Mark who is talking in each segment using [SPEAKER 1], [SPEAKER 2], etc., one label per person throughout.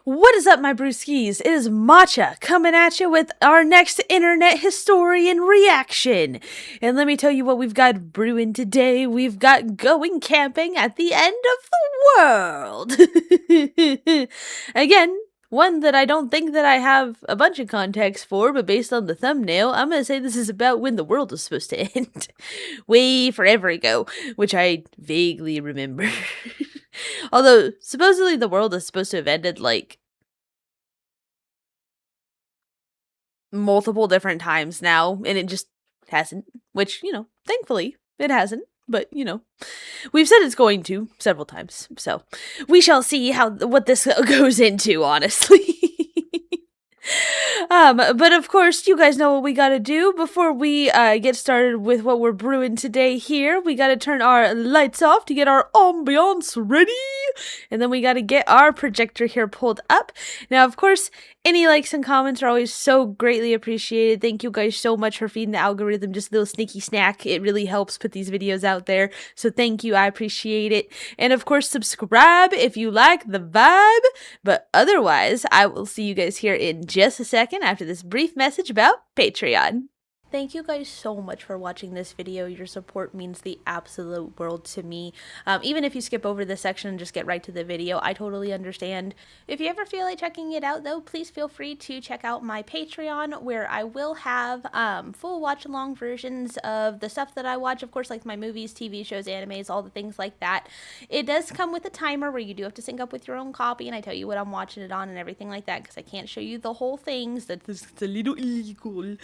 [SPEAKER 1] What is up, my brewskis? It is Matcha coming at you with our next internet historian reaction. And let me tell you what we've got brewing today. We've got going camping at the end of the world. Again, one that I don't think that I have a bunch of context for, but based on the thumbnail, I'm going to say this is about when the world was supposed to end. Way forever ago, which I vaguely remember. Although, supposedly the world is supposed to have ended, like, multiple different times now, and it just hasn't. Which, thankfully, it hasn't. But, we've said it's going to several times. So, we shall see what this goes into, honestly. But of course, you guys know what we gotta do before we get started with what we're brewing today here. We gotta turn our lights off to get our ambiance ready, and then we gotta get our projector here pulled up. Now, of course, any likes and comments are always so greatly appreciated. Thank you guys so much for feeding the algorithm just a little sneaky snack. It really helps put these videos out there, so thank you, I appreciate it. And of course, subscribe if you like the vibe, but otherwise, I will see you guys here in just a second after this brief message about Patreon. Thank you guys so much for watching this video. Your support means the absolute world to me. Even if you skip over this section and just get right to the video, I totally understand. If you ever feel like checking it out though, please feel free to check out my Patreon, where I will have full watch-along versions of the stuff that I watch, of course, like my movies, TV shows, animes, all the things like that. It does come with a timer where you do have to sync up with your own copy, and I tell you what I'm watching it on and everything like that, because I can't show you the whole things. That's a little illegal.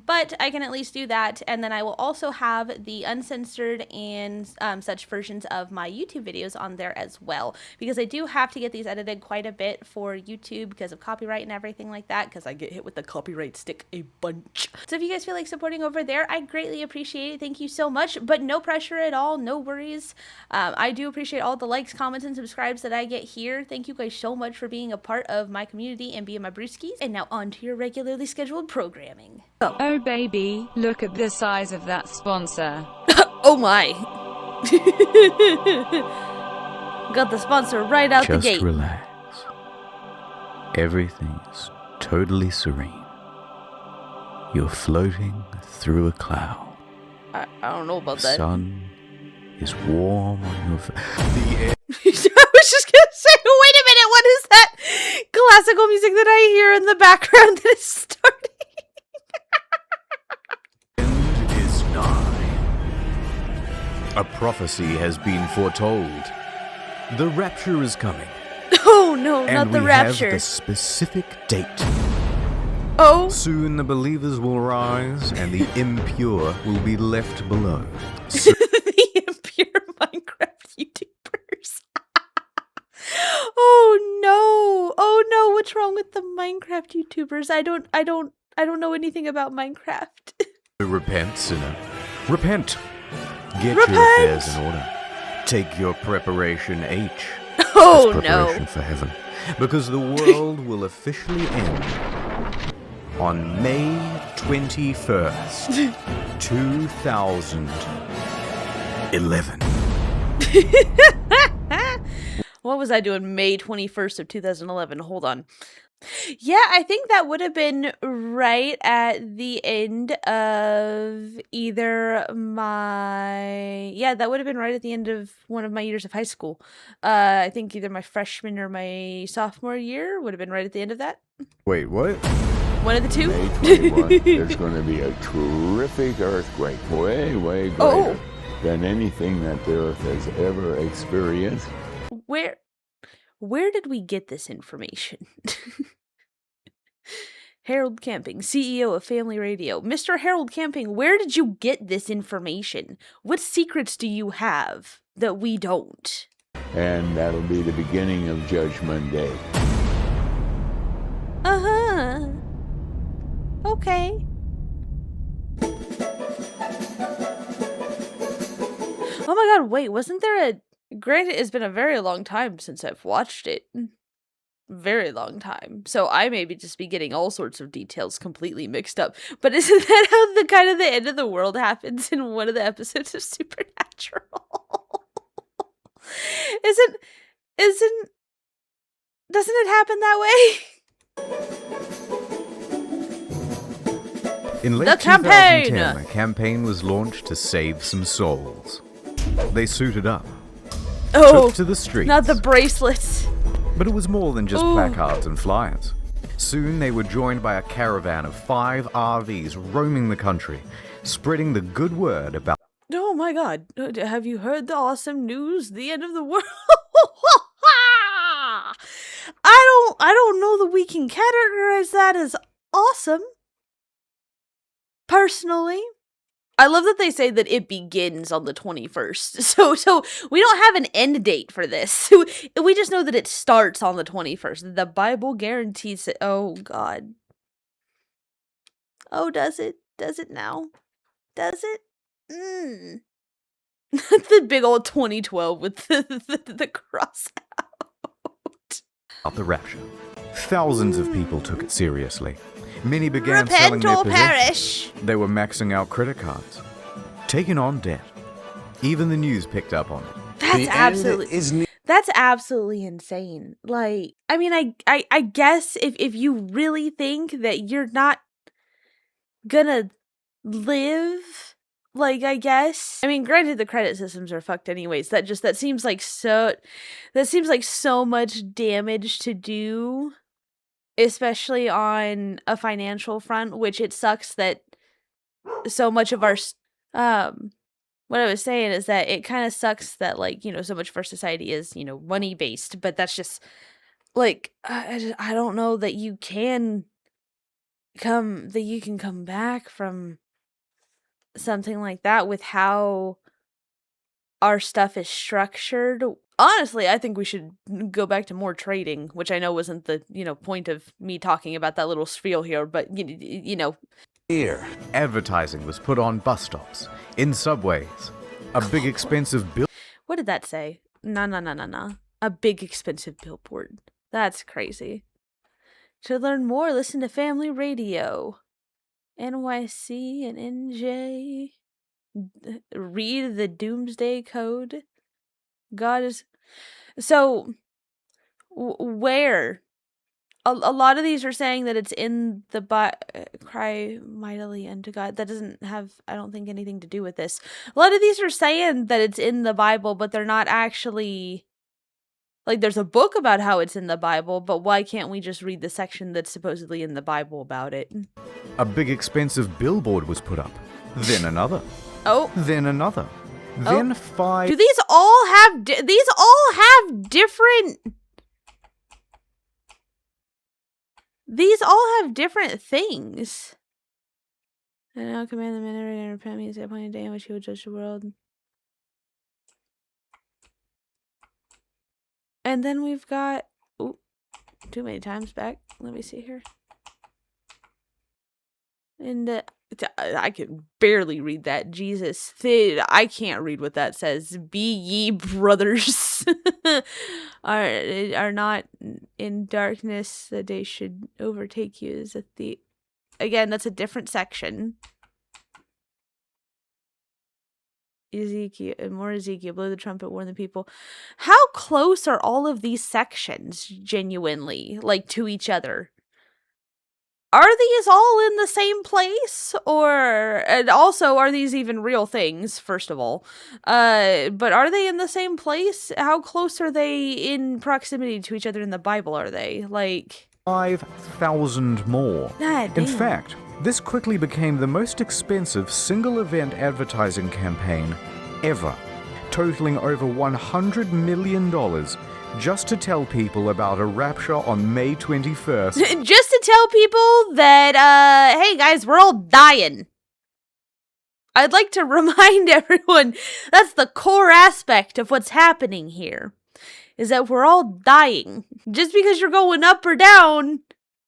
[SPEAKER 1] But I can at least do that, and then I will also have the uncensored and such versions of my YouTube videos on there as well, because I do have to get these edited quite a bit for YouTube because of copyright and everything like that, because I get hit with the copyright stick a bunch. So if you guys feel like supporting over there, I greatly appreciate it. Thank you so much, but no pressure at all, no worries. I do appreciate all the likes, comments, and subscribes that I get here. Thank you guys so much for being a part of my community and being my brewskis. And now on to your regularly scheduled programming.
[SPEAKER 2] Oh baby, look at the size of that sponsor.
[SPEAKER 1] Oh my. Got the sponsor right out the gate.
[SPEAKER 3] Just relax. Everything's totally serene. You're floating through a cloud.
[SPEAKER 1] I don't know about
[SPEAKER 3] The
[SPEAKER 1] that.
[SPEAKER 3] sun is warm on your face. The air
[SPEAKER 1] I was just gonna say, wait a minute, what is that classical music that I hear in the background that is starting?
[SPEAKER 3] is nigh. A prophecy has been foretold. The rapture is coming.
[SPEAKER 1] Oh no,
[SPEAKER 3] And
[SPEAKER 1] not the
[SPEAKER 3] we
[SPEAKER 1] rapture.
[SPEAKER 3] have the specific date.
[SPEAKER 1] Oh,
[SPEAKER 3] Soon the believers will rise and the impure will be left below. So
[SPEAKER 1] the impure Minecraft YouTubers. Oh no, what's wrong with the Minecraft YouTubers? I don't know anything about Minecraft.
[SPEAKER 3] repent, sinner. Repent. Get
[SPEAKER 1] Repent.
[SPEAKER 3] your affairs in order. Take your preparation H.
[SPEAKER 1] Oh
[SPEAKER 3] as
[SPEAKER 1] no.
[SPEAKER 3] preparation for heaven. Because the world will officially end on May 21st, 2011.
[SPEAKER 1] What was I doing May 21st of 2011? Hold on. Yeah, I think that would have been right at the end of either that would have been right at the end of one of my years of high school. I think either my freshman or my sophomore year would have been right at the end of that.
[SPEAKER 3] Wait, what?
[SPEAKER 1] One of the two.
[SPEAKER 4] May 21, there's going to be a terrific earthquake, way greater
[SPEAKER 1] Oh.
[SPEAKER 4] than anything that the Earth has ever experienced.
[SPEAKER 1] Where did we get this information? Harold Camping, CEO of Family Radio. Mr. Harold Camping, where did you get this information? What secrets do you have that we don't?
[SPEAKER 4] And that'll be the beginning of Judgment Day.
[SPEAKER 1] Uh-huh. Okay. Oh my god, wait, wasn't there a... Granted, it's been a very long time since I've watched it. Very long time. So I maybe just be getting all sorts of details completely mixed up. But isn't that how the kind of the end of the world happens in one of the episodes of Supernatural? Isn't Doesn't it happen that way?
[SPEAKER 3] In late
[SPEAKER 1] The campaign!
[SPEAKER 3] 2010, a campaign was launched to save some souls. They suited up,
[SPEAKER 1] Oh,
[SPEAKER 3] took to the streets.
[SPEAKER 1] not the bracelets.
[SPEAKER 3] But it was more than just
[SPEAKER 1] Ooh.
[SPEAKER 3] placards and flyers. Soon they were joined by a caravan of 5 RVs roaming the country, spreading the good word about
[SPEAKER 1] Oh my god. Have you heard the awesome news? The end of the world. I don't know that we can categorize that as awesome. Personally. I love that they say that it begins on the 21st. So we don't have an end date for this. We just know that it starts on the 21st. The Bible guarantees it. Oh god. Oh, does it? Does it now? Does it? The big old 2012 with the cross out.
[SPEAKER 3] the rapture. Thousands of people took it seriously. Many began selling
[SPEAKER 1] Repent
[SPEAKER 3] their
[SPEAKER 1] or
[SPEAKER 3] possessions.
[SPEAKER 1] perish.
[SPEAKER 3] They were maxing out credit cards, taking on debt. Even the news picked up on it.
[SPEAKER 1] That's absolutely insane. Like, I mean, I guess if you really think that you're not gonna live, like, I guess. I mean, granted, the credit systems are fucked anyways. That seems like so much damage to do, especially on a financial front, which it sucks that so much of our what I was saying is that it kind of sucks that, like, you know, so much of our society is, you know, money based, but that's just like I don't know that you can come back from something like that with how our stuff is structured. Honestly, I think we should go back to more trading, which I know wasn't the, you know, point of me talking about that little spiel here, but you know.
[SPEAKER 3] Here, advertising was put on bus stops, in subways, a big expensive bill.
[SPEAKER 1] What did that say? No. A big expensive billboard. That's crazy. To learn more, listen to Family Radio. NYC and NJ. Read the Doomsday Code. God is... So, where? A lot of these are saying that it's in the cry mightily unto God. That doesn't have, I don't think, anything to do with this. A lot of these are saying that it's in the Bible, but they're not actually... Like, there's a book about how it's in the Bible, but why can't we just read the section that's supposedly in the Bible about it?
[SPEAKER 3] A big expensive billboard was put up. Then another.
[SPEAKER 1] Oh.
[SPEAKER 3] Then another. Then 5...
[SPEAKER 1] Do these all have... these all have different... These all have different things. And now command the men to repent me at the appointed day in which he will judge the world. And then we've got... Ooh, too many times back. Let me see here. And I can barely read that. Jesus. I can't read what that says. Be ye brothers. are not in darkness that they should overtake you. Is that the... Again, that's a different section. Ezekiel, blow the trumpet, warn the people. How close are all of these sections genuinely, like, to each other? Are these all in the same place? And also, are these even real things, first of all? But are they in the same place? How close are they in proximity to each other in the Bible, are they? Like...
[SPEAKER 3] 5,000 more.
[SPEAKER 1] God
[SPEAKER 3] In
[SPEAKER 1] damn.
[SPEAKER 3] fact, this quickly became the most expensive single-event advertising campaign ever, totaling over $100 million just to tell people about a rapture on May 21st.
[SPEAKER 1] Just to tell people that, hey guys, we're all dying. I'd like to remind everyone that's the core aspect of what's happening here, is that we're all dying. Just because you're going up or down,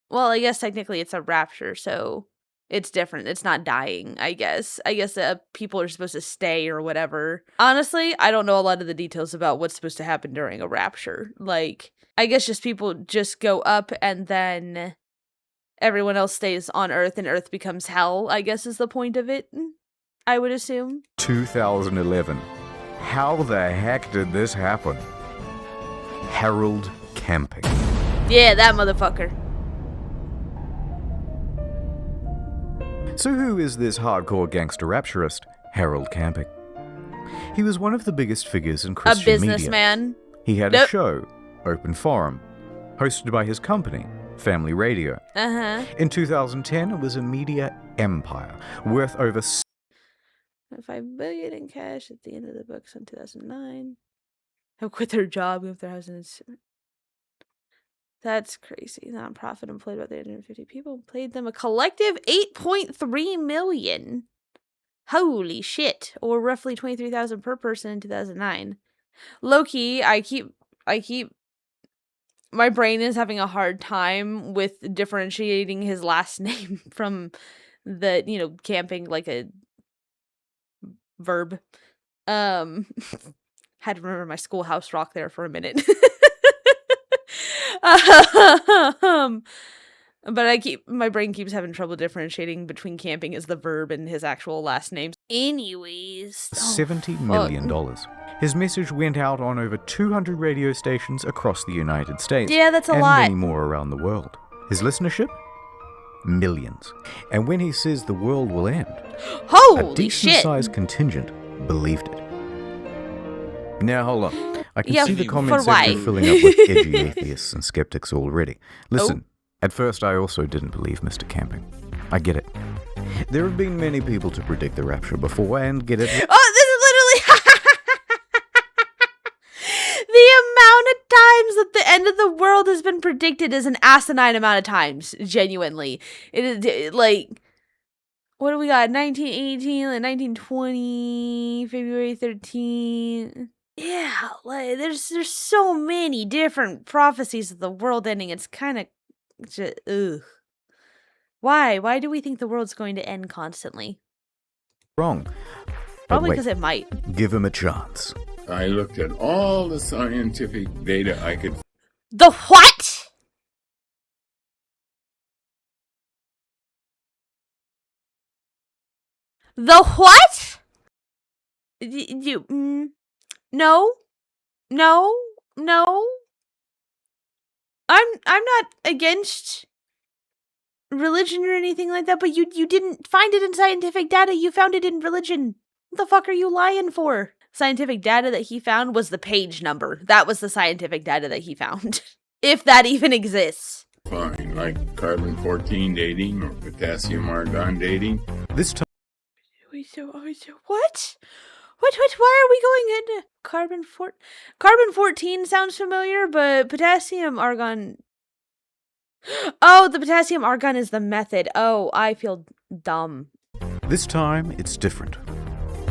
[SPEAKER 1] well, I guess technically it's a rapture, so it's different. It's not dying, I guess. I guess people are supposed to stay or whatever. Honestly, I don't know a lot of the details about what's supposed to happen during a rapture. Like, I guess just people just go up and then everyone else stays on Earth and Earth becomes hell, I guess is the point of it, I would assume.
[SPEAKER 3] 2011. How the heck did this happen? Harold Camping.
[SPEAKER 1] Yeah, that motherfucker.
[SPEAKER 3] So who is this hardcore gangster rapturist, Harold Camping? He was one of the biggest figures in
[SPEAKER 1] A
[SPEAKER 3] Christian media.
[SPEAKER 1] businessman.
[SPEAKER 3] He had a show, Open Forum, hosted by his company, Family Radio.
[SPEAKER 1] Uh-huh.
[SPEAKER 3] In 2010, it was a media empire worth over
[SPEAKER 1] $5 billion in cash at the end of the books in 2009. Have quit their job, moved their house, and that's crazy. Nonprofit employed about 350 people. Paid them a collective $8.3 million. Holy shit! Or roughly $23,000 per person in 2009. Low key, I keep. My brain is having a hard time with differentiating his last name from the camping like a verb. Had to remember my schoolhouse rock there for a minute. But my brain keeps having trouble differentiating between camping as the verb and his actual last name. Anyways,
[SPEAKER 3] $70 million. His message went out on over 200 radio stations across the United States.
[SPEAKER 1] Yeah, that's a
[SPEAKER 3] and
[SPEAKER 1] lot.
[SPEAKER 3] many more around the world. His listenership? Millions. And when he says the world will end,
[SPEAKER 1] holy
[SPEAKER 3] a decent
[SPEAKER 1] shit!
[SPEAKER 3] sized contingent believed it. Now hold on. I can
[SPEAKER 1] Yeah,
[SPEAKER 3] see the
[SPEAKER 1] for
[SPEAKER 3] comment
[SPEAKER 1] why?
[SPEAKER 3] section filling up with edgy atheists and skeptics already. Listen, at first I also didn't believe Mr. Camping. I get it. There have been many people to predict the rapture before and get it.
[SPEAKER 1] Oh, this is literally the amount of times that the end of the world has been predicted is an asinine amount of times. Genuinely, it is like, what do we got? 1918, like 1920, February 13th. Yeah, like there's so many different prophecies of the world ending. It's kind of just ugh. Why do we think the world's going to end constantly?
[SPEAKER 3] Wrong.
[SPEAKER 1] Probably
[SPEAKER 3] But wait,
[SPEAKER 1] because it might.
[SPEAKER 3] give him a chance.
[SPEAKER 4] I looked at all the scientific data I could.
[SPEAKER 1] The what? The what? No. I'm not against religion or anything like that, but you didn't find it in scientific data. You found it in religion. What the fuck are you lying for? Scientific data that he found was the page number. That was the scientific data that he found. If that even exists.
[SPEAKER 4] Find, like carbon-14 dating or potassium-argon dating.
[SPEAKER 3] This time,
[SPEAKER 1] Wait, so what? Why are we going into carbon-14 sounds familiar, but potassium argon. Oh, the potassium argon is the method. Oh, I feel dumb.
[SPEAKER 3] this time it's different.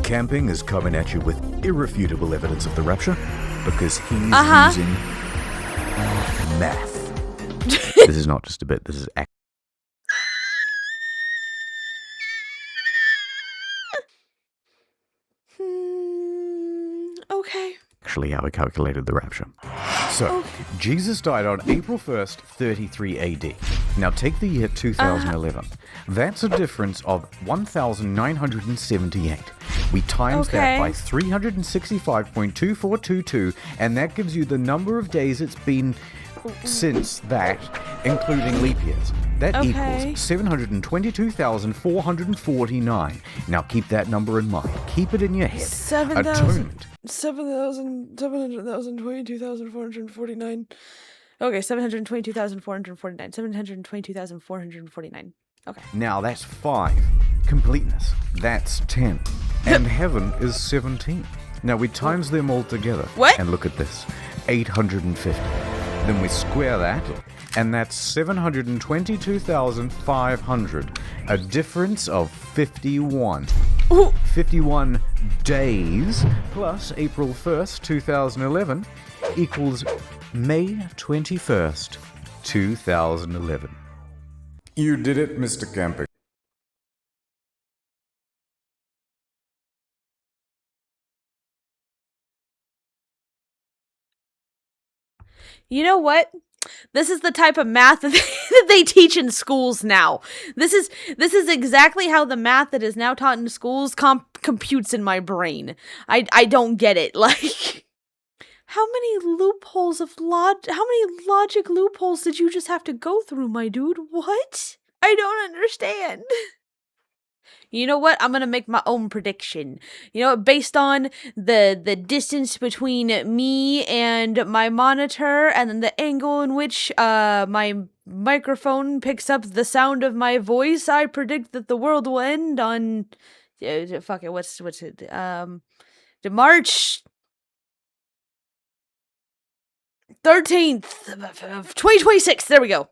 [SPEAKER 3] Camping is coming at you with irrefutable evidence of the rapture because he's using math. This is not just a bit, this is
[SPEAKER 1] Okay.
[SPEAKER 3] actually how he calculated the rapture. So, Jesus died on April 1st, 33 AD. Now take the year 2011. That's a difference of 1,978. We times that by 365.2422, and that gives you the number of days it's been since that, including leap years. That equals 722,449. Now keep that number in mind. Keep it in your head.
[SPEAKER 1] 7,000. 722,449. Okay, 722,449. 722,449. Okay.
[SPEAKER 3] Now that's 5. Completeness. That's 10. And heaven is 17. Now we times them all together.
[SPEAKER 1] What?
[SPEAKER 3] And look at this. 850. Then we square that, and that's 722,500. A difference of 51.
[SPEAKER 1] Ooh.
[SPEAKER 3] 51 days plus April 1st, 2011 equals May 21st, 2011. You did it, Mr. Camping.
[SPEAKER 1] You know what? This is the type of math that they teach in schools now. This is exactly how the math that is now taught in schools computes in my brain. I don't get it. Like, How many loopholes of how many logic loopholes did you just have to go through, my dude? What? I don't understand. You know what? I'm gonna make my own prediction. You know what? Based on the distance between me and my monitor, and then the angle in which my microphone picks up the sound of my voice, I predict that the world will end on fuck it. What's it? The March 13th of 2026. There we go.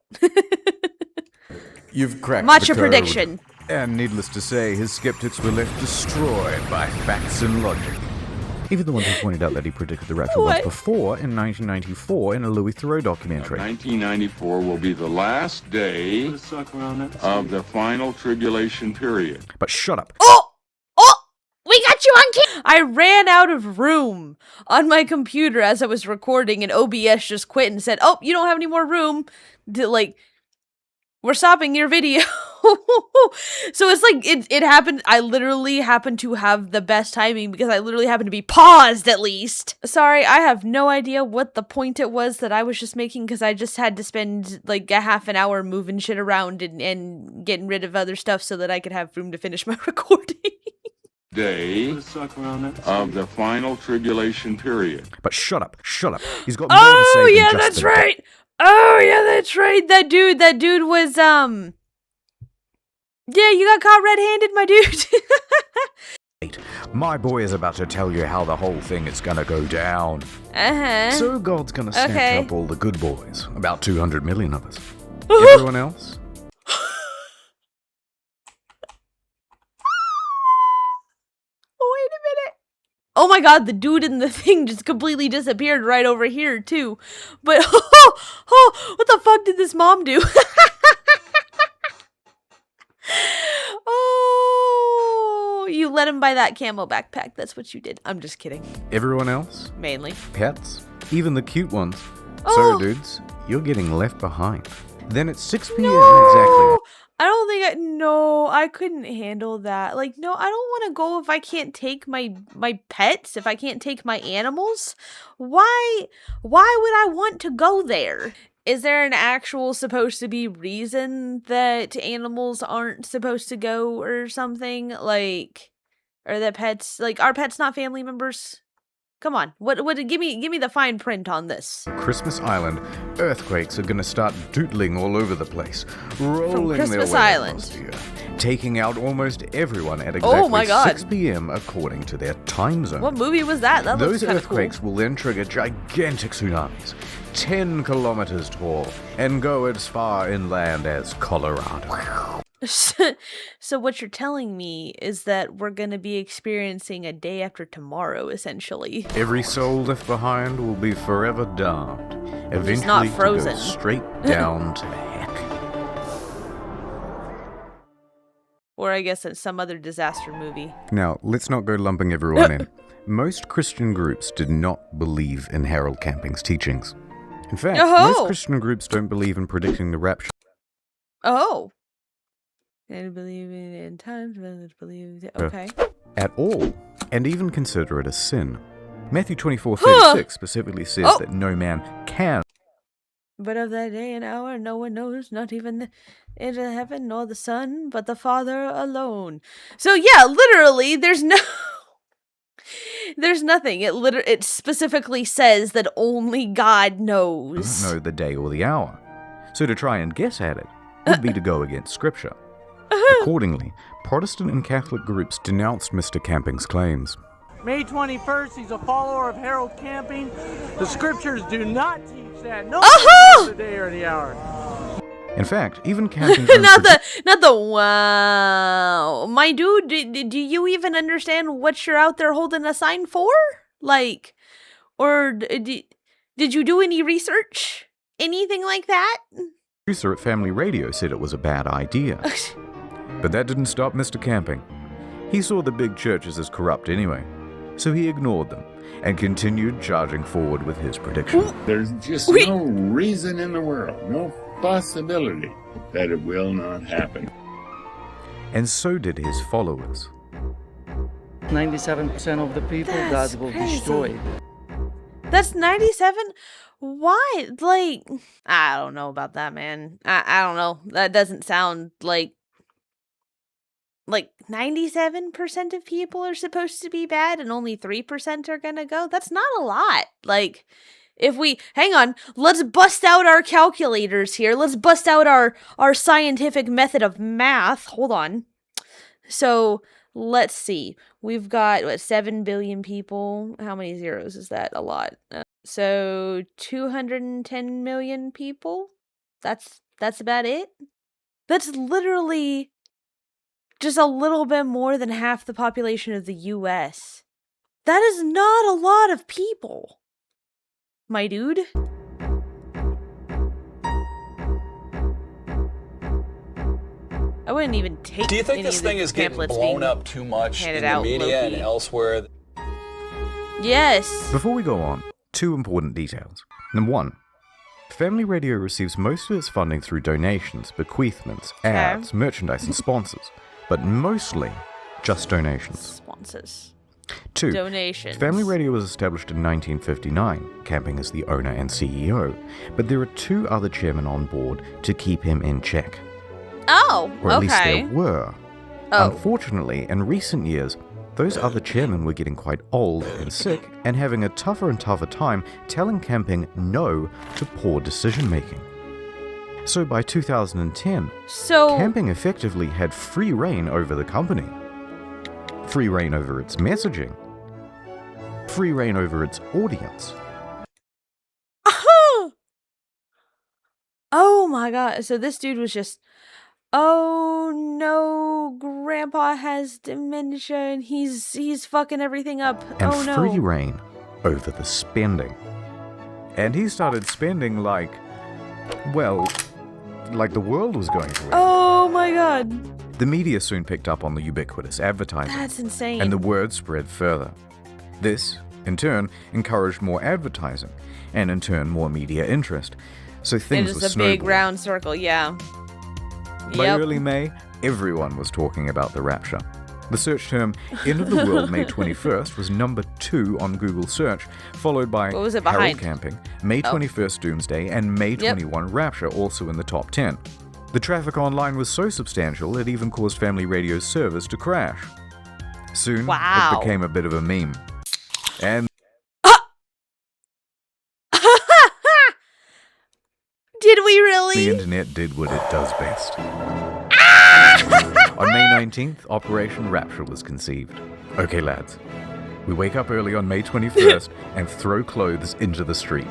[SPEAKER 3] You've cracked
[SPEAKER 1] Matcha
[SPEAKER 3] the code.
[SPEAKER 1] prediction.
[SPEAKER 3] And needless to say, his skeptics were left destroyed by facts and logic. Even the ones who pointed out that he predicted the rapture once before in 1994 in a Louis Theroux documentary.
[SPEAKER 4] 1994 will be the last day of the final tribulation period.
[SPEAKER 3] But shut up.
[SPEAKER 1] Oh! We got you on camera! I ran out of room on my computer as I was recording, and OBS just quit and said, oh, you don't have any more room. We're stopping your video. So it's like, it happened. I literally happened to have the best timing because I literally happened to be paused at least. Sorry, I have no idea what the point it was that I was just making because I just had to spend like a half an hour moving shit around and getting rid of other stuff so that I could have room to finish my recording.
[SPEAKER 4] Day of the final tribulation period.
[SPEAKER 3] But shut up. He's got more to say than
[SPEAKER 1] yeah,
[SPEAKER 3] just
[SPEAKER 1] that's
[SPEAKER 3] the-
[SPEAKER 1] right. Oh yeah, that's right. That dude was yeah, you got caught red-handed, my dude.
[SPEAKER 3] My boy is about to tell you how the whole thing is gonna go down. So God's gonna snatch up all the good boys, about 200 million of us. Everyone else?
[SPEAKER 1] Wait a minute. Oh my god, the dude in the thing just completely disappeared right over here, too. But, what the fuck did this mom do? Oh, you let him buy that camo backpack. That's what you did. I'm just kidding.
[SPEAKER 3] Everyone else?
[SPEAKER 1] Mainly.
[SPEAKER 3] Pets? Even the cute ones.
[SPEAKER 1] Oh.
[SPEAKER 3] So, dudes, you're getting left behind. Then at 6 p.m. exactly.
[SPEAKER 1] I don't think no, I couldn't handle that. Like, no, I don't want to go if I can't take my pets, if I can't take my animals. Why would I want to go there? Is there an actual supposed to be reason that animals aren't supposed to go or something? Like, or that pets, like, are pets not family members? Come on, what give me the fine print on this.
[SPEAKER 3] Christmas Island, earthquakes are gonna start doodling all over the place, rolling
[SPEAKER 1] Christmas
[SPEAKER 3] their way
[SPEAKER 1] Island.
[SPEAKER 3] across the earth, taking out almost everyone at exactly 6 p.m. according to their time zone.
[SPEAKER 1] What movie was that? That looks
[SPEAKER 3] Those
[SPEAKER 1] kind of cool.
[SPEAKER 3] earthquakes will then trigger gigantic tsunamis, 10 kilometers tall, and go as far inland as Colorado.
[SPEAKER 1] So what you're telling me is that we're going to be experiencing a day after tomorrow, essentially.
[SPEAKER 3] Every soul left behind will be forever damned, eventually
[SPEAKER 1] not
[SPEAKER 3] to
[SPEAKER 1] frozen.
[SPEAKER 3] go straight down to heck.
[SPEAKER 1] Or I guess it's some other disaster movie.
[SPEAKER 3] Now, let's not go lumping everyone in. Most Christian groups did not believe in Harold Camping's teachings. In fact, most Christian groups don't believe in predicting the rapture.
[SPEAKER 1] Oh. And believe in end times, believe okay.
[SPEAKER 3] At all, and even consider it a sin. Matthew 24:36 specifically says that no man can.
[SPEAKER 1] But of that day and hour no one knows, not even the heaven nor the Son, but the Father alone. So yeah, literally, there's nothing. It specifically says that only God knows.
[SPEAKER 3] Don't know the day or the hour. So to try and guess at it would be to go against Scripture. Accordingly, Protestant and Catholic groups denounced Mr. Camping's claims.
[SPEAKER 5] May 21st, he's a follower of Harold Camping. The scriptures do not teach that. No one knows the day or the hour.
[SPEAKER 3] In fact, even Camping...
[SPEAKER 1] not the wow. My dude, do you even understand what you're out there holding a sign for? Like, or did you do any research? Anything like that?
[SPEAKER 3] Producer at Family Radio said it was a bad idea. But that didn't stop Mr. Camping. He saw the big churches as corrupt anyway, so he ignored them and continued charging forward with his prediction.
[SPEAKER 4] There's just no reason in the world, no possibility that it will not happen.
[SPEAKER 3] And so did his followers.
[SPEAKER 5] 97% of the people God will destroy.
[SPEAKER 1] That's 97? Why? Like, I don't know about that, man. I don't know. That doesn't sound like 97% of people are supposed to be bad and only 3% are gonna go. That's not a lot. Like, if we hang on, let's bust out our calculators here. Let's bust out our scientific method of math. Hold on. So let's see. We've got 7 billion people. How many zeros is that? A lot. So 210 million people. That's about it. That's literally just a little bit more than half the population of the US. That is not a lot of people, my dude. I wouldn't even take.
[SPEAKER 6] Do you think this thing is getting blown up too much in the media and elsewhere?
[SPEAKER 1] Yes.
[SPEAKER 3] Before we go on, 2 important details. Number 1. Family Radio receives most of its funding through donations, bequeathments, ads, merchandise, and sponsors, but mostly just donations.
[SPEAKER 1] Sponsors.
[SPEAKER 3] 2.
[SPEAKER 1] Donations.
[SPEAKER 3] Family Radio was established in 1959. Camping is the owner and CEO, but there are 2 other chairmen on board to keep him in check.
[SPEAKER 1] Oh,
[SPEAKER 3] Or at
[SPEAKER 1] okay.
[SPEAKER 3] least there were.
[SPEAKER 1] Oh.
[SPEAKER 3] Unfortunately, in recent years, those other chairmen were getting quite old and sick and having a tougher and tougher time telling Camping no to poor decision making. So by 2010, Camping effectively had free reign over the company. Free reign over its messaging. Free reign over its audience.
[SPEAKER 1] Oh my god. So this dude was just, oh no, Grandpa has dementia and he's fucking everything up.
[SPEAKER 3] And
[SPEAKER 1] oh no.
[SPEAKER 3] free reign over the spending. And he started spending like the world was going through it.
[SPEAKER 1] Oh my god.
[SPEAKER 3] The media soon picked up on the ubiquitous advertising.
[SPEAKER 1] That's insane.
[SPEAKER 3] And the word spread further. This, in turn, encouraged more advertising, and in turn, more media interest. So things were
[SPEAKER 1] It is a
[SPEAKER 3] snowballing.
[SPEAKER 1] big round circle, yeah.
[SPEAKER 3] By early May, everyone was talking about the rapture. The search term End of the World May 21st was number 2 on Google search, followed by
[SPEAKER 1] What was it
[SPEAKER 3] Harold
[SPEAKER 1] behind?
[SPEAKER 3] Camping, May 21st Doomsday, and May 21 Rapture, also in the top 10. The traffic online was so substantial it even caused Family Radio's servers to crash. Soon,
[SPEAKER 1] Wow.
[SPEAKER 3] it became a bit of a meme. And
[SPEAKER 1] Did we really?
[SPEAKER 3] the internet did what it does best. On May 19th, Operation Rapture was conceived. Okay, lads. We wake up early on May 21st and throw clothes into the street.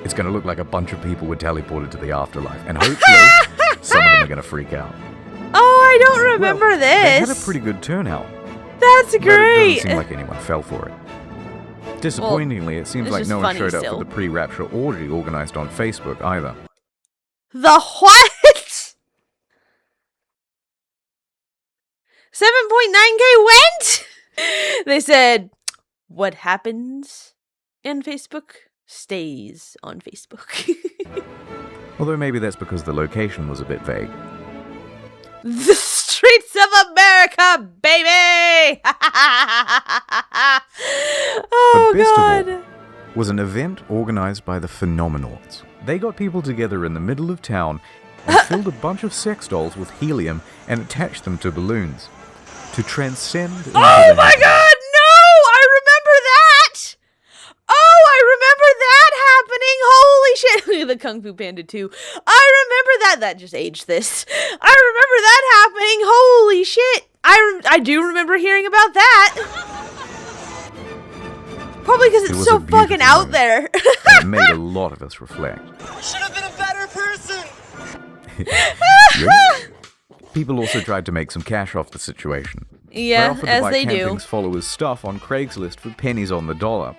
[SPEAKER 3] It's going to look like a bunch of people were teleported to the afterlife, and hopefully some of them are going to freak out.
[SPEAKER 1] Oh, I don't remember
[SPEAKER 3] Well,
[SPEAKER 1] this.
[SPEAKER 3] They had a pretty good turnout.
[SPEAKER 1] That's
[SPEAKER 3] But it
[SPEAKER 1] great.
[SPEAKER 3] doesn't seem like anyone fell for it. Disappointingly, it seems
[SPEAKER 1] it's
[SPEAKER 3] like
[SPEAKER 1] just
[SPEAKER 3] no one
[SPEAKER 1] funny
[SPEAKER 3] showed up
[SPEAKER 1] still.
[SPEAKER 3] for the pre-rapture orgy organized on Facebook either.
[SPEAKER 1] The what? 7.9K went? They said, what happens in Facebook stays on Facebook.
[SPEAKER 3] Although maybe that's because the location was a bit vague.
[SPEAKER 1] The streets of America, baby! Oh,
[SPEAKER 3] But best
[SPEAKER 1] God.
[SPEAKER 3] of all was an event organized by the Phenomenauts. They got people together in the middle of town and filled a bunch of sex dolls with helium and attached them to balloons to transcend into
[SPEAKER 1] Oh
[SPEAKER 3] the
[SPEAKER 1] my
[SPEAKER 3] heavens.
[SPEAKER 1] god, no! I remember that! Oh, I remember that happening! Holy shit! Look at the Kung Fu Panda 2. I remember that. That just aged this. I remember that happening. Holy shit! I do remember hearing about that. Probably because
[SPEAKER 3] It
[SPEAKER 1] it's
[SPEAKER 3] was
[SPEAKER 1] so
[SPEAKER 3] a beautiful
[SPEAKER 1] fucking out
[SPEAKER 3] moment.
[SPEAKER 1] there.
[SPEAKER 3] And it made a lot of us reflect.
[SPEAKER 5] Should have been a better person.
[SPEAKER 3] Yep. People also tried to make some cash off the situation. They
[SPEAKER 1] Yeah,
[SPEAKER 3] offered to
[SPEAKER 1] as
[SPEAKER 3] buy
[SPEAKER 1] they do.
[SPEAKER 3] Camping's followers' stuff on Craigslist for pennies on the dollar.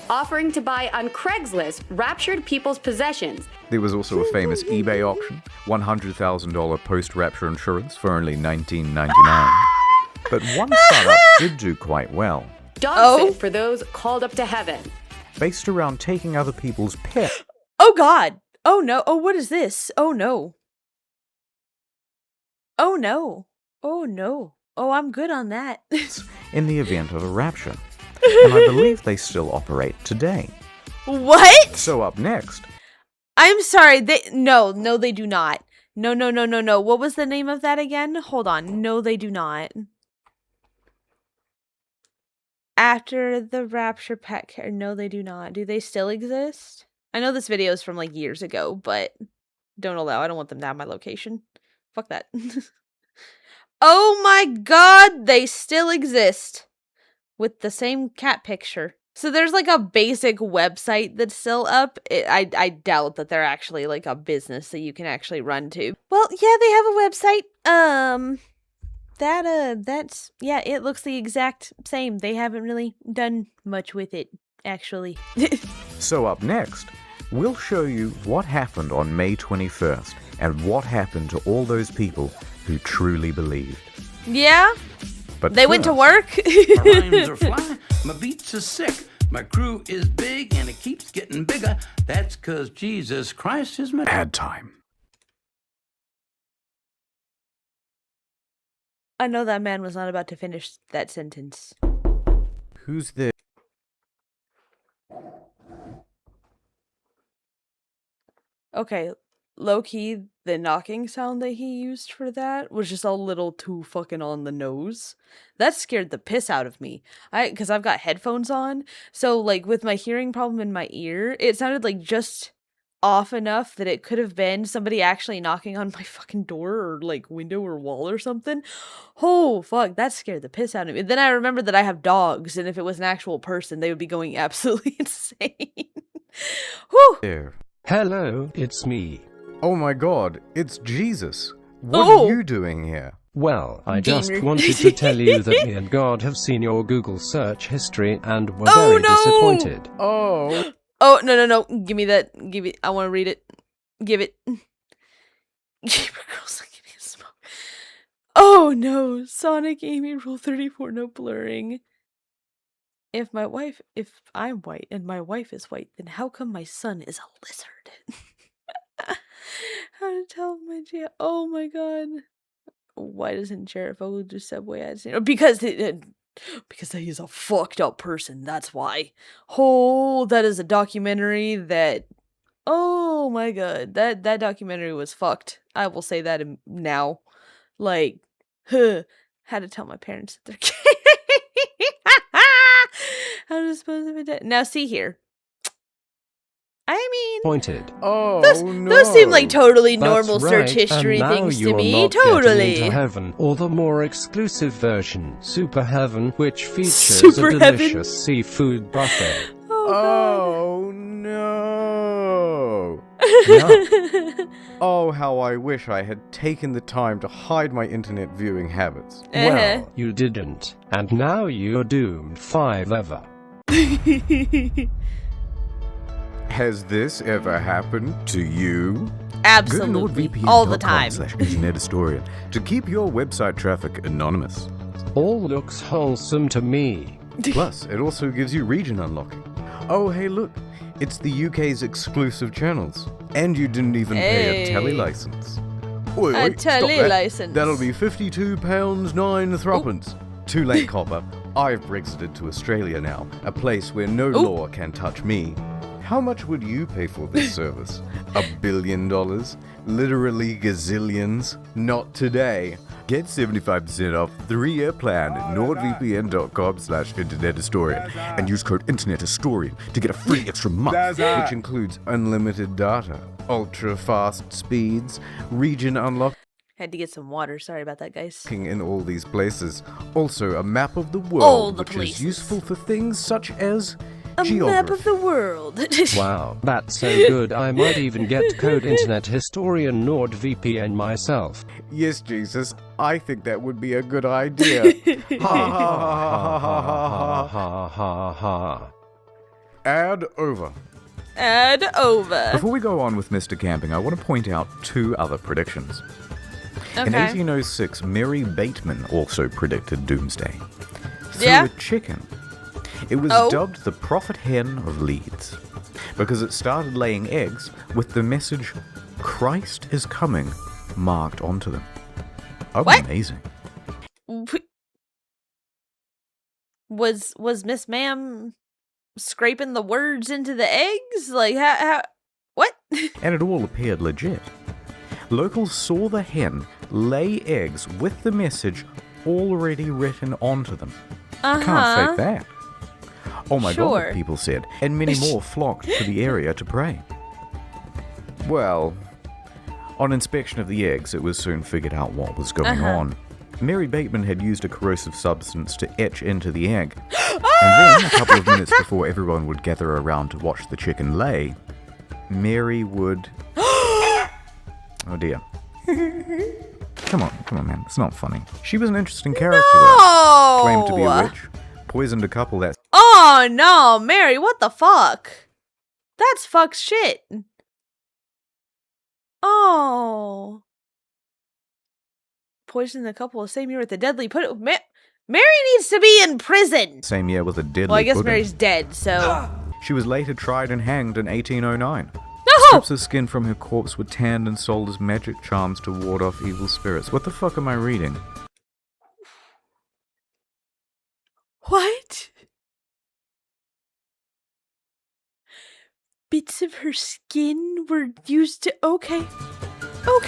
[SPEAKER 7] Offering to buy on Craigslist raptured people's possessions.
[SPEAKER 3] There was also a famous eBay auction, $100,000 post-rapture insurance for only $19.99. But one startup did do quite well,
[SPEAKER 7] Dog sit for those called up to heaven.
[SPEAKER 3] based around taking other people's pets
[SPEAKER 1] Oh god. Oh no. Oh, what is this? Oh no. Oh no. Oh no. Oh, I'm good on that.
[SPEAKER 3] in the event of a rapture. And I believe they still operate today.
[SPEAKER 1] What?
[SPEAKER 3] So up next,
[SPEAKER 1] I'm sorry. No, they do not. No. What was the name of that again? Hold on. No, they do not. After the Rapture pet care. No, they do not. Do they still exist? I know this video is from like years ago, but don't allow. I don't want them to have my location. Fuck that. Oh my god, they still exist with the same cat picture. So there's like a basic website that's still up. I doubt that they're actually like a business that you can actually run to. Well, yeah, they have a website. That's yeah, it looks the exact same. They haven't really done much with it, actually.
[SPEAKER 3] So up next, we'll show you what happened on May 21st and what happened to all those people who truly believed.
[SPEAKER 1] Yeah?
[SPEAKER 3] But
[SPEAKER 1] they went to work?
[SPEAKER 8] My rhymes are fly, my beats are sick, my crew is big and it keeps getting bigger. That's 'cause Jesus Christ is my
[SPEAKER 3] ad time.
[SPEAKER 1] I know that man was not about to finish that sentence.
[SPEAKER 3] Who's there?
[SPEAKER 1] Okay, low-key, the knocking sound that he used for that was just a little too fucking on the nose. That scared the piss out of me. Because I've got headphones on, so like with my hearing problem in my ear, it sounded like just off enough that it could have been somebody actually knocking on my fucking door or like window or wall or something. Oh fuck, that scared the piss out of me. Then I remembered that I have dogs, and if it was an actual person, they would be going absolutely insane. Whew.
[SPEAKER 3] There.
[SPEAKER 9] Hello, it's me.
[SPEAKER 3] Oh my god, it's Jesus. What
[SPEAKER 1] Oh.
[SPEAKER 3] are you doing here?
[SPEAKER 9] Well, I
[SPEAKER 1] Gamer.
[SPEAKER 9] just wanted to tell you that me and God have seen your Google search history and were
[SPEAKER 1] Oh,
[SPEAKER 9] very
[SPEAKER 1] no!
[SPEAKER 9] disappointed.
[SPEAKER 3] Oh.
[SPEAKER 1] Oh, no. Give me that. Give it. I want to read it. Give it. Gamer girls, give me a smoke. Oh, no. Sonic Amy Rule 34, no blurring. If I'm white and my wife is white, then how come my son is a lizard? How to tell my G? Oh my god. Why doesn't Sheriff Ogle do Subway ads? Because he's a fucked up person, that's why. Oh, that is a documentary that... Oh my god, that documentary was fucked. I will say that now. Like, how to tell my parents that they're gay. How to dispose of it. Now see here. I mean...
[SPEAKER 9] Pointed.
[SPEAKER 3] Oh,
[SPEAKER 1] those seem like totally
[SPEAKER 9] That's
[SPEAKER 1] normal
[SPEAKER 9] right,
[SPEAKER 1] search history
[SPEAKER 9] and now
[SPEAKER 1] things to
[SPEAKER 9] you're
[SPEAKER 1] me.
[SPEAKER 9] not
[SPEAKER 1] Totally.
[SPEAKER 9] getting into heaven, or the more exclusive version, Super Heaven, which features
[SPEAKER 1] Super
[SPEAKER 9] a
[SPEAKER 1] Heaven?
[SPEAKER 9] delicious seafood buffet.
[SPEAKER 3] Oh no. Oh, how I wish I had taken the time to hide my internet viewing habits.
[SPEAKER 9] Well, you didn't, and now you're doomed forever.
[SPEAKER 3] Has this ever happened to you?
[SPEAKER 1] Absolutely.
[SPEAKER 3] Go to
[SPEAKER 1] All the time.
[SPEAKER 3] NordVPN.com/Internet Historian to keep your website traffic anonymous.
[SPEAKER 9] All looks wholesome to me.
[SPEAKER 3] Plus, it also gives you region unlocking. Oh, hey, look. It's the UK's exclusive channels. And you didn't even pay a telly license. Oi,
[SPEAKER 1] A
[SPEAKER 3] oi, stop
[SPEAKER 1] telly
[SPEAKER 3] that.
[SPEAKER 1] license.
[SPEAKER 3] That'll be £52.09. Too late, copper. I've Brexited to Australia now, a place where no law can touch me. How much would you pay for this service? $1 billion? Literally gazillions? Not today. Get 75% off 3-year plan at NordVPN.com/Internet Historian and use code Internet Historian to get a free extra month, which includes unlimited data, ultra fast speeds, region unlock.
[SPEAKER 1] Had to get some water. Sorry about that, guys.
[SPEAKER 3] In all these places. Also, a map of the world,
[SPEAKER 1] All the
[SPEAKER 3] which
[SPEAKER 1] places.
[SPEAKER 3] is useful for things such as
[SPEAKER 1] A
[SPEAKER 3] geography.
[SPEAKER 1] map of the world.
[SPEAKER 9] Wow, that's so good I might even get code Internet Historian NordVPN myself.
[SPEAKER 3] Yes, Jesus, I think that would be a good idea. Ad over.
[SPEAKER 1] Ad over.
[SPEAKER 3] Before we go on with Mr. Camping, I want to point out 2 other predictions. In
[SPEAKER 1] Okay.
[SPEAKER 3] 1806, Mary Bateman also predicted doomsday. Through
[SPEAKER 1] Yeah?
[SPEAKER 3] a chicken. It was
[SPEAKER 1] Oh.
[SPEAKER 3] dubbed the prophet hen of Leeds because it started laying eggs with the message, Christ is coming, marked onto them.
[SPEAKER 1] What?
[SPEAKER 3] Amazing.
[SPEAKER 1] Was Miss Ma'am scraping the words into the eggs? Like, how what?
[SPEAKER 3] And it all appeared legit. Locals saw the hen lay eggs with the message already written onto them. Can't fake that. Oh my God, people said, and many more flocked to the area to pray. Well, on inspection of the eggs, it was soon figured out what was going on. Mary Bateman had used a corrosive substance to etch into the egg. And then, a couple of minutes before everyone would gather around to watch the chicken lay, Mary would... Oh dear. Come on, man. It's not funny. She was an interesting character, though. Claimed to be a witch. Poisoned a couple that...
[SPEAKER 1] Oh, no, Mary, what the fuck? That's fuck shit. Oh. Poisoned a couple the same year with a deadly pudding. Mary needs to be in prison.
[SPEAKER 3] Same year with a deadly
[SPEAKER 1] Well, I guess
[SPEAKER 3] pudding.
[SPEAKER 1] Mary's dead, so...
[SPEAKER 3] She was later tried and hanged in 1809.
[SPEAKER 1] No!
[SPEAKER 3] Strips of skin from her corpse were tanned and sold as magic charms to ward off evil spirits. What the fuck am I reading?
[SPEAKER 1] What? Bits of her skin were used to... Okay.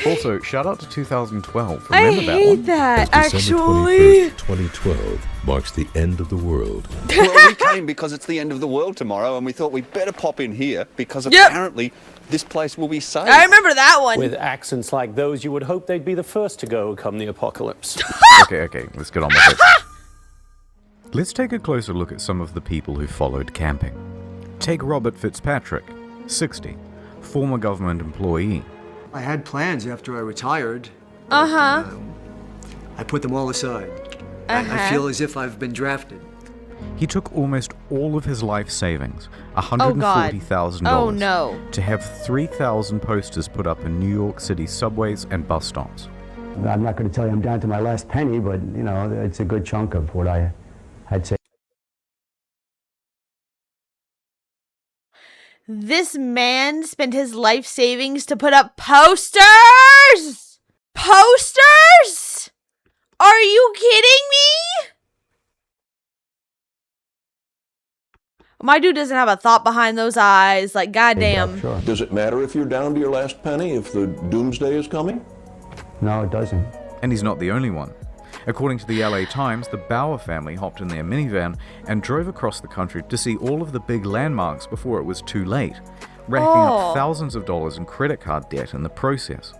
[SPEAKER 3] Also, shout out to 2012. Remember
[SPEAKER 1] I hate
[SPEAKER 3] one?
[SPEAKER 1] that,
[SPEAKER 10] December
[SPEAKER 1] actually.
[SPEAKER 10] 21st, 2012 marks the end of the world.
[SPEAKER 6] Well, we came because it's the end of the world tomorrow, and we thought we'd better pop in here because apparently this place will be safe.
[SPEAKER 1] I remember that one.
[SPEAKER 11] With accents like those, you would hope they'd be the first to go come the apocalypse.
[SPEAKER 3] Okay, let's get on with it. Let's take a closer look at some of the people who followed camping. Take Robert Fitzpatrick, 60, former government employee.
[SPEAKER 12] I had plans after I retired.
[SPEAKER 1] I
[SPEAKER 12] put them all aside. I feel as if I've been drafted.
[SPEAKER 3] He took almost all of his life savings, $140,000, to have 3,000 posters put up in New York City subways and bus stops.
[SPEAKER 13] I'm not going to tell you I'm down to my last penny, but, you know, it's a good chunk of what I had saved.
[SPEAKER 1] This man spent his life savings to put up posters? Posters? Are you kidding me? My dude doesn't have a thought behind those eyes. Like, goddamn.
[SPEAKER 13] Sure.
[SPEAKER 10] Does it matter if you're down to your last penny, if the doomsday is coming?
[SPEAKER 13] No, it doesn't.
[SPEAKER 3] And he's not the only one. According to the LA Times, the Bauer family hopped in their minivan and drove across the country to see all of the big landmarks before it was too late, racking up thousands of dollars in credit card debt in the process.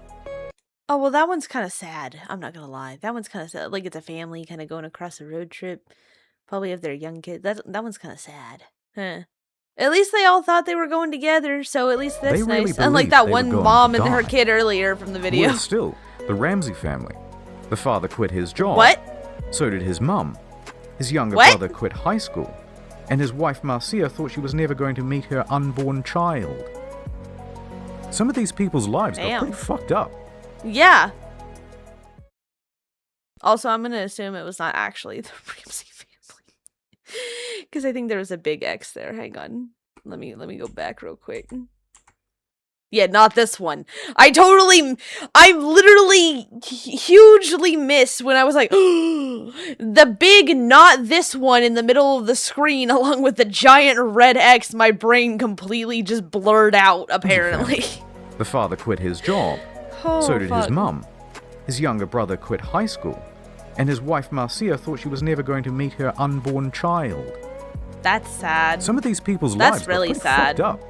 [SPEAKER 1] Oh, well, that one's kind of sad. I'm not going to lie. That one's kind of sad. Like, it's a family kind of going across a road trip. Probably have their young kids. That one's kind of sad. Huh. At least they all thought they were going together, so at least that's
[SPEAKER 3] really
[SPEAKER 1] nice. Unlike that one
[SPEAKER 3] going
[SPEAKER 1] mom
[SPEAKER 3] to
[SPEAKER 1] and her
[SPEAKER 3] die.
[SPEAKER 1] kid earlier from the video.
[SPEAKER 3] Worse still, the Ramsey family. The father quit his job.
[SPEAKER 1] What?
[SPEAKER 3] So did his mum. His younger
[SPEAKER 1] What?
[SPEAKER 3] brother quit high school. And his wife Marcia thought she was never going to meet her unborn child. Some of these people's lives got pretty fucked up.
[SPEAKER 1] Yeah. Also, I'm going to assume it was not actually the Ramsey family. Because I think there was a big X there. Hang on. Let me go back real quick. Yeah, not this one. I literally hugely missed when I was like, the big not this one in the middle of the screen along with the giant red X. My brain completely just blurred out, apparently.
[SPEAKER 3] The father quit his job. So did his mum. His younger brother quit high school. And his wife Marcia thought she was never going to meet her unborn child.
[SPEAKER 1] That's sad.
[SPEAKER 3] Some of these people's
[SPEAKER 1] That's
[SPEAKER 3] lives
[SPEAKER 1] really
[SPEAKER 3] got pretty
[SPEAKER 1] sad.
[SPEAKER 3] fucked up.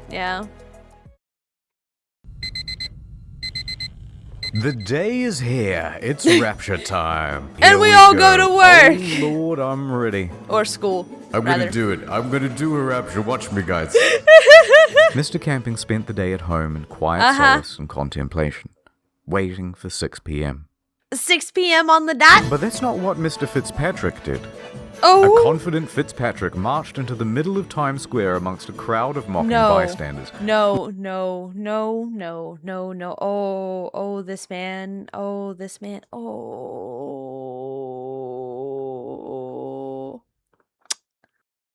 [SPEAKER 1] Yeah.
[SPEAKER 3] The day is here. It's rapture time.
[SPEAKER 1] And we all go to work.
[SPEAKER 3] Oh, Lord, I'm ready.
[SPEAKER 1] Or school.
[SPEAKER 3] I'm
[SPEAKER 1] rather.
[SPEAKER 3] gonna do it. I'm gonna do a rapture. Watch me, guys. Mr. Camping spent the day at home in quiet solace and contemplation, waiting for 6 p.m.
[SPEAKER 1] 6 p.m. on the dot?
[SPEAKER 3] But that's not what Mr. Fitzpatrick did.
[SPEAKER 1] Oh.
[SPEAKER 3] A confident Fitzpatrick marched into the middle of Times Square amongst a crowd of mocking bystanders.
[SPEAKER 1] No. Oh, this man. Oh.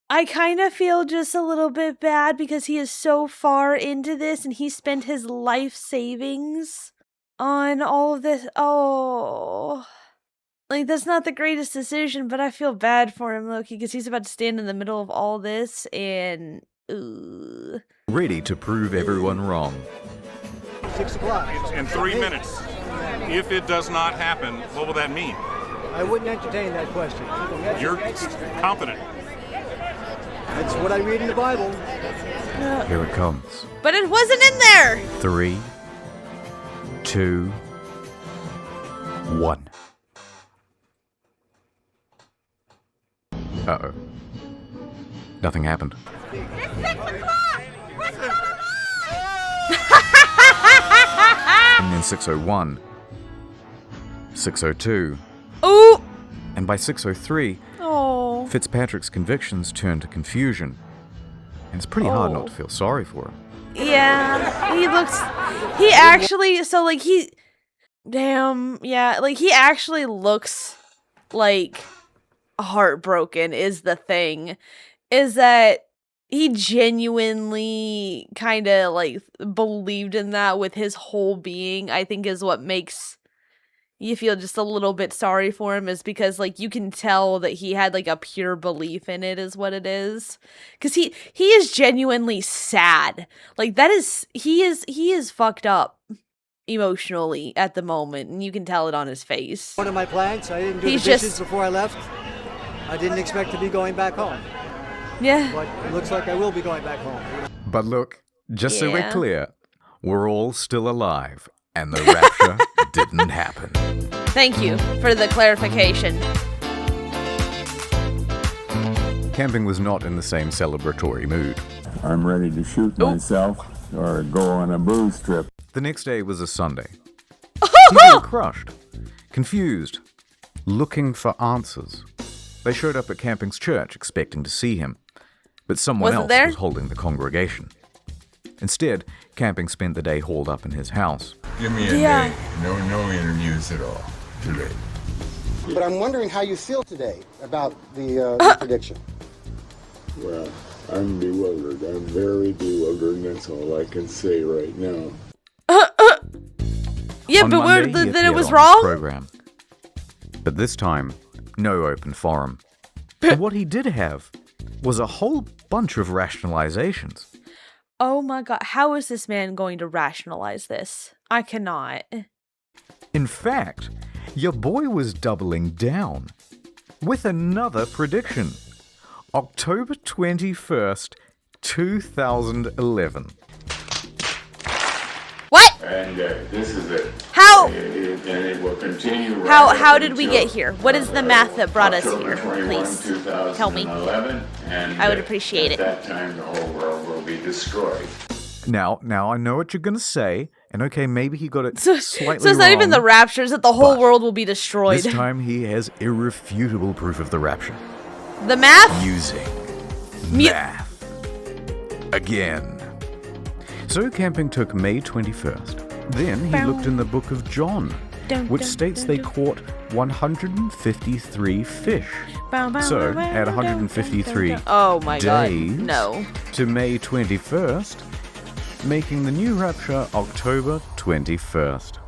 [SPEAKER 1] I kind of feel just a little bit bad because he is so far into this and he spent his life savings on all of this. Oh. Like, that's not the greatest decision, but I feel bad for him, Loki, because he's about to stand in the middle of all this and...
[SPEAKER 3] Ready to prove everyone wrong.
[SPEAKER 14] 6 o'clock.
[SPEAKER 15] In 3 minutes. If it does not happen, what will that mean?
[SPEAKER 14] I wouldn't entertain that question.
[SPEAKER 15] You're confident.
[SPEAKER 14] That's what I read in the Bible.
[SPEAKER 3] Here it comes.
[SPEAKER 1] But it wasn't in there!
[SPEAKER 3] 3, 2, 1. Uh-oh. Nothing happened. And then 6:01, 6:02,
[SPEAKER 1] ooh,
[SPEAKER 3] and by 6:03,
[SPEAKER 1] oh,
[SPEAKER 3] Fitzpatrick's convictions turned to confusion. And it's pretty hard not to feel sorry for him.
[SPEAKER 1] Yeah, he actually, so like he actually looks like heartbroken is the thing. Is that he genuinely kind of like believed in that with his whole being, I think is what makes you feel just a little bit sorry for him, is because like you can tell that he had like a pure belief in it is what it is. Cause he is genuinely sad. Like he is fucked up emotionally at the moment, and you can tell it on his face.
[SPEAKER 14] One of my plans, I didn't do the dishes before I left. I didn't expect to be going back home.
[SPEAKER 1] Yeah.
[SPEAKER 14] But it looks like I will be going back home.
[SPEAKER 3] But look, just so we're clear, we're all still alive, and the rapture didn't happen.
[SPEAKER 1] Thank you for the clarification.
[SPEAKER 3] Camping was not in the same celebratory mood.
[SPEAKER 4] I'm ready to shoot myself or go on a booze trip.
[SPEAKER 3] The next day was a Sunday. People were crushed, confused, looking for answers. They showed up at Camping's church expecting to see him, but someone else was holding the congregation. Instead, Camping spent the day holed up in his house.
[SPEAKER 4] Give me a day. No interviews at all today.
[SPEAKER 16] But I'm wondering how you feel today about the prediction.
[SPEAKER 4] Well, I'm bewildered. I'm very bewildered, and that's all I can say right now.
[SPEAKER 1] Yeah,
[SPEAKER 3] On
[SPEAKER 1] but
[SPEAKER 3] Monday,
[SPEAKER 1] that it was
[SPEAKER 3] on
[SPEAKER 1] wrong?
[SPEAKER 3] his program. But this time, no open forum. But what he did have was a whole bunch of rationalizations.
[SPEAKER 1] Oh my god, how is this man going to rationalize this? I cannot.
[SPEAKER 3] In fact, your boy was doubling down with another prediction. October 21st, 2011.
[SPEAKER 1] What?
[SPEAKER 4] And this is it.
[SPEAKER 1] How?
[SPEAKER 4] And it will continue.
[SPEAKER 1] How did we get here? What is the math that brought us here? Please tell me.
[SPEAKER 4] And
[SPEAKER 1] I would appreciate it.
[SPEAKER 4] At that time, the whole world will be destroyed.
[SPEAKER 3] Now I know what you're gonna say, and okay, maybe he got it slightly
[SPEAKER 1] So it's not even
[SPEAKER 3] wrong,
[SPEAKER 1] the rapture, it's that the whole world will be destroyed.
[SPEAKER 3] This time he has irrefutable proof of the rapture.
[SPEAKER 1] The math?
[SPEAKER 3] Using math. Again. So Camping took May 21st. Then he looked in the book of John, which states they caught 153 fish. So add 153
[SPEAKER 1] oh my god,
[SPEAKER 3] days
[SPEAKER 1] no.
[SPEAKER 3] to May 21st, making the new rapture October 21st.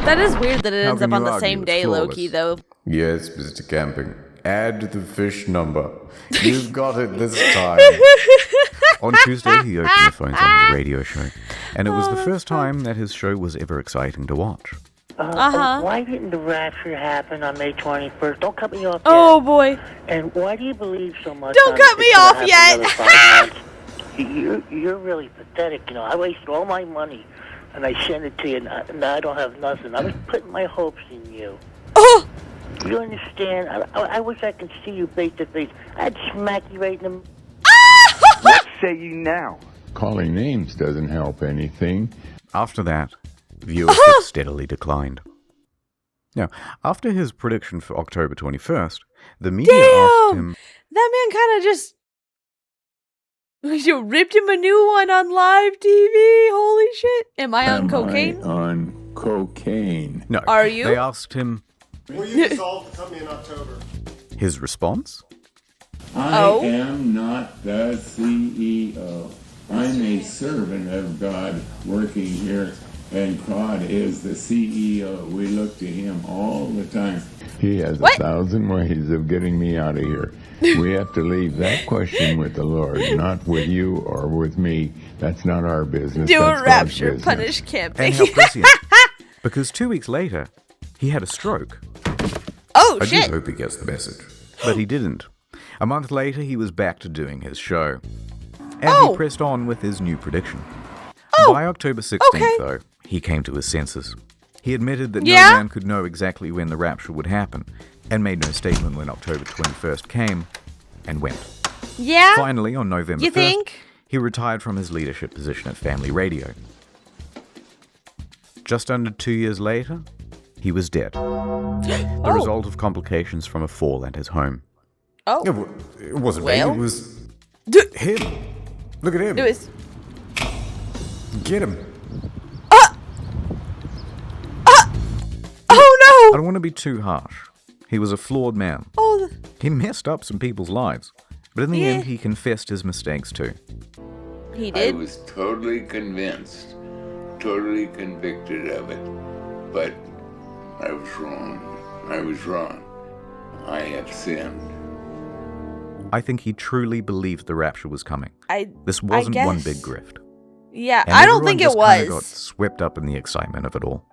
[SPEAKER 1] That is weird that it
[SPEAKER 3] How
[SPEAKER 1] ends
[SPEAKER 3] can
[SPEAKER 1] up on
[SPEAKER 3] you
[SPEAKER 1] the
[SPEAKER 3] argue?
[SPEAKER 1] same
[SPEAKER 3] It's
[SPEAKER 1] day,
[SPEAKER 3] flawless.
[SPEAKER 1] Loki, though.
[SPEAKER 3] Yes, Mr. Camping. Add the fish number. You've got it this time. On Tuesday, he opened the phones on his radio show, and it was the first time that his show was ever exciting to watch.
[SPEAKER 17] Why didn't the rapture happen on May 21st? Don't cut me off yet.
[SPEAKER 1] Oh boy.
[SPEAKER 17] And why do you believe so much?
[SPEAKER 1] Don't cut me off yet.
[SPEAKER 17] You're really pathetic. You know, I wasted all my money, and I sent it to you, and I don't have nothing. I was putting my hopes in you.
[SPEAKER 1] Oh.
[SPEAKER 17] You understand? I wish I could see you face to face. I'd smack you right in the...
[SPEAKER 4] What say you now? Calling names doesn't help anything.
[SPEAKER 3] After that, viewership steadily declined. Now, after his prediction for October 21st, the media asked him...
[SPEAKER 1] That man kind of just... You ripped him a new one on live TV? Holy shit. Am I on cocaine?
[SPEAKER 4] On cocaine.
[SPEAKER 3] No.
[SPEAKER 1] Are you?
[SPEAKER 3] They asked him...
[SPEAKER 16] Will you dissolve the company in October?
[SPEAKER 3] His response?
[SPEAKER 4] I am not the CEO. I'm a servant of God working here And God is the CEO. We look to him all the time. He has 1,000 ways of getting me out of here. We have to leave that question with the Lord, not with you or with me. That's not our business.
[SPEAKER 1] Do
[SPEAKER 4] That's
[SPEAKER 1] a
[SPEAKER 4] God's
[SPEAKER 1] rapture,
[SPEAKER 4] business.
[SPEAKER 1] punish camping.
[SPEAKER 3] And how prescient. Because 2 weeks later, he had a stroke.
[SPEAKER 1] Oh,
[SPEAKER 3] I
[SPEAKER 1] shit.
[SPEAKER 3] do hope he gets the message. But he didn't. A month later, he was back to doing his show. And he pressed on with his new prediction. By October 16th, though, he came to his senses. He admitted that no man could know exactly when the rapture would happen, and made no statement when October 21st came and went.
[SPEAKER 1] Yeah?
[SPEAKER 3] Finally, on November 1st,
[SPEAKER 1] think?
[SPEAKER 3] he retired from his leadership position at Family Radio. Just under 2 years later, he was dead. The result of complications from a fall at his home.
[SPEAKER 1] Oh.
[SPEAKER 3] It wasn't me,
[SPEAKER 1] Well?
[SPEAKER 3] it was him. Look at him.
[SPEAKER 1] It was...
[SPEAKER 3] Get him.
[SPEAKER 1] Oh, no!
[SPEAKER 3] I don't want to be too harsh. He was a flawed man.
[SPEAKER 1] Oh,
[SPEAKER 3] He messed up some people's lives. But in the end, he confessed his mistakes too.
[SPEAKER 1] he
[SPEAKER 4] I
[SPEAKER 1] did.
[SPEAKER 4] was totally convinced, totally convicted of it. But I was wrong. I was wrong. I have sinned.
[SPEAKER 3] I think he truly believed the rapture was coming. This
[SPEAKER 1] I
[SPEAKER 3] wasn't one
[SPEAKER 1] guess.
[SPEAKER 3] big grift.
[SPEAKER 1] Yeah,
[SPEAKER 3] And
[SPEAKER 1] I don't
[SPEAKER 3] everyone
[SPEAKER 1] think it
[SPEAKER 3] just kinda
[SPEAKER 1] was.
[SPEAKER 3] got swept up in the excitement of it all.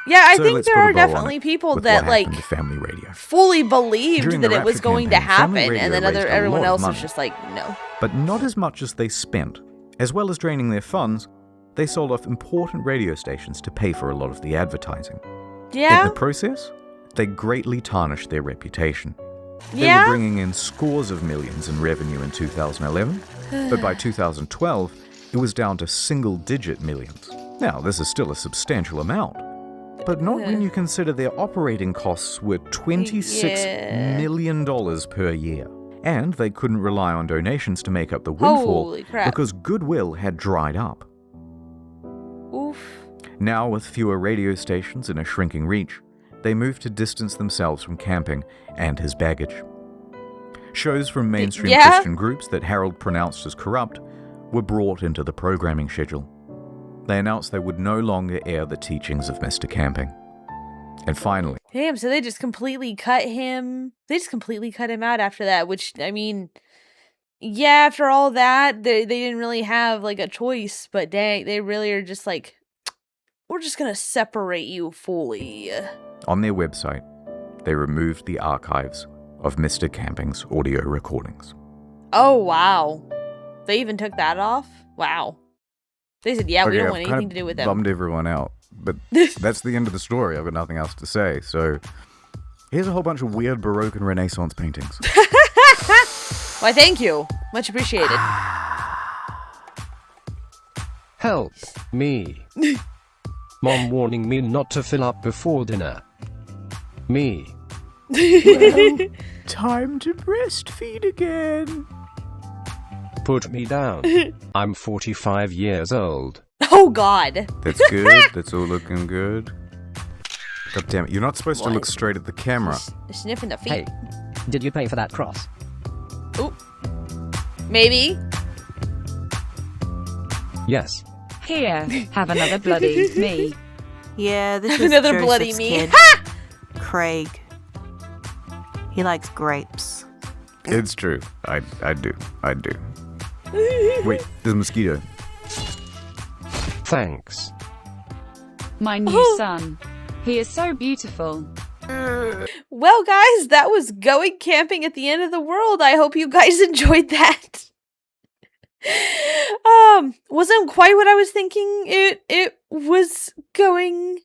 [SPEAKER 1] Yeah, I
[SPEAKER 3] So
[SPEAKER 1] think
[SPEAKER 3] let's
[SPEAKER 1] there
[SPEAKER 3] put a
[SPEAKER 1] are
[SPEAKER 3] bow on
[SPEAKER 1] definitely
[SPEAKER 3] it
[SPEAKER 1] people
[SPEAKER 3] with
[SPEAKER 1] that
[SPEAKER 3] what
[SPEAKER 1] like
[SPEAKER 3] happened to Family Radio.
[SPEAKER 1] fully believed
[SPEAKER 3] During
[SPEAKER 1] that
[SPEAKER 3] the
[SPEAKER 1] it was
[SPEAKER 3] rapture
[SPEAKER 1] going to
[SPEAKER 3] campaign, Family
[SPEAKER 1] happen, and
[SPEAKER 3] Radio
[SPEAKER 1] then
[SPEAKER 3] raised a
[SPEAKER 1] everyone
[SPEAKER 3] lot of
[SPEAKER 1] else was
[SPEAKER 3] money.
[SPEAKER 1] just like, no.
[SPEAKER 3] But not as much as they spent. As well as draining their funds, they sold off important radio stations to pay for a lot of the advertising.
[SPEAKER 1] Yeah?
[SPEAKER 3] In the process, they greatly tarnished their reputation. They
[SPEAKER 1] Yeah?
[SPEAKER 3] were bringing in scores of millions in revenue in 2011, but by 2012, it was down to single-digit millions. Now, this is still a substantial amount, but not when you consider their operating costs were $26 million per year. And they couldn't rely on donations to make up the windfall
[SPEAKER 1] Holy crap.
[SPEAKER 3] because goodwill had dried up.
[SPEAKER 1] Oof.
[SPEAKER 3] Now, with fewer radio stations and a shrinking reach, they moved to distance themselves from camping and his baggage. Shows from mainstream
[SPEAKER 1] Yeah?
[SPEAKER 3] Christian groups that Harold pronounced as corrupt were brought into the programming schedule. They announced they would no longer air the teachings of Mr. Camping. And finally,
[SPEAKER 1] Damn, so they just completely cut him. They just completely cut him out after that, which, I mean, yeah, after all that, they didn't really have, like, a choice, but dang, they really are just like, we're just gonna separate you fully.
[SPEAKER 3] on their website, they removed the archives of Mr. Camping's audio recordings.
[SPEAKER 1] Oh, wow. They even took that off? Wow. They said, yeah, we don't
[SPEAKER 3] I've
[SPEAKER 1] want
[SPEAKER 3] kind
[SPEAKER 1] anything
[SPEAKER 3] of
[SPEAKER 1] to do with them.
[SPEAKER 3] bummed everyone out, but that's the end of the story. I've got nothing else to say. So here's a whole bunch of weird Baroque and Renaissance paintings.
[SPEAKER 1] Why, thank you. Much appreciated.
[SPEAKER 9] Help me. Mom warning me not to fill up before dinner. Me.
[SPEAKER 3] Well, time to breastfeed again.
[SPEAKER 9] Put me down. I'm 45 years old.
[SPEAKER 1] Oh, God.
[SPEAKER 3] That's good. That's all looking good. God damn it. You're not supposed to look straight at the camera.
[SPEAKER 1] Sniffing the feet.
[SPEAKER 18] Hey, did you pay for that cross?
[SPEAKER 1] Ooh. Maybe.
[SPEAKER 9] Yes.
[SPEAKER 2] Here, have another bloody me.
[SPEAKER 19] Yeah, this
[SPEAKER 1] Have
[SPEAKER 19] is
[SPEAKER 1] another
[SPEAKER 19] Joseph's
[SPEAKER 1] bloody me.
[SPEAKER 19] kid.
[SPEAKER 1] Ha!
[SPEAKER 19] Craig. He likes grapes.
[SPEAKER 3] It's true. I do. Wait, there's a mosquito.
[SPEAKER 9] Thanks.
[SPEAKER 2] My new son. He is so beautiful.
[SPEAKER 1] Well, guys, that was going camping at the end of the world. I hope you guys enjoyed that. Wasn't quite what I was thinking it was going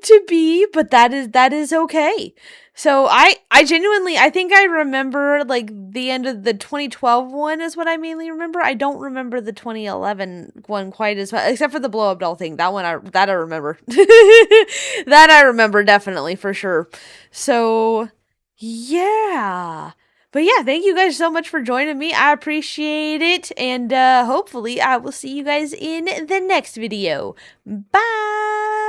[SPEAKER 1] to be, but that is okay. So I genuinely, I think I remember like the end of the 2012 one is what I mainly remember. I don't remember the 2011 one quite as well, except for the blow up doll thing. That one I remember. That I remember definitely for sure. So yeah. But yeah, thank you guys so much for joining me. I appreciate it. And hopefully I will see you guys in the next video. Bye.